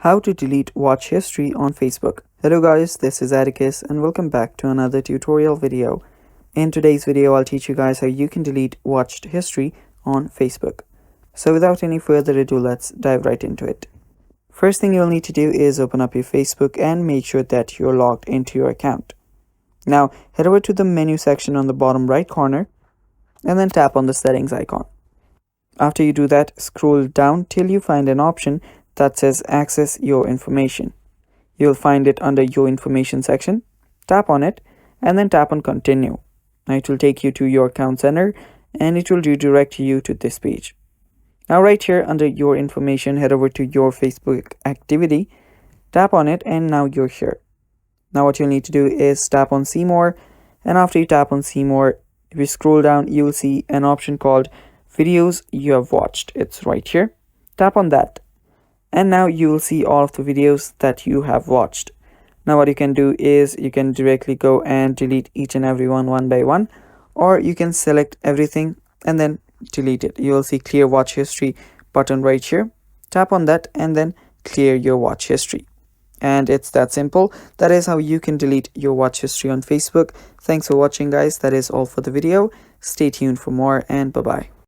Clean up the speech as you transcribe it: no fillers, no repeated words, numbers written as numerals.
How to delete watch history on Facebook. Hello guys, this is Atticus and welcome back to another tutorial video. In today's video, I'll teach you guys how you can delete watched history on Facebook. So without any further ado, let's dive right into it. First thing you'll need to do is open up your Facebook and make sure that you're logged into your account. Now head over to the menu section on the bottom right corner and then tap on the settings icon. After you do that, scroll down till you find an option that says access your information. You'll find it under your information section. Tap on it and then tap on continue. Now it will take you to your account center and it will redirect you to this page. Now right here under your information, head over to your Facebook activity, tap on it, and now you're here. Now what you'll need to do is tap on see more, and after you tap on see more, if you scroll down, you'll see an option called videos you have watched. It's right here. Tap on that. And now you will see all of the videos that you have watched. Now what you can do is you can directly go and delete each and every one by one, or you can select everything and then delete it. You will see clear watch history button right here. Tap on that and then clear your watch history. And it's that simple. That is how you can delete your watch history on Facebook. Thanks for watching guys. That is all for the video. Stay tuned for more and bye bye.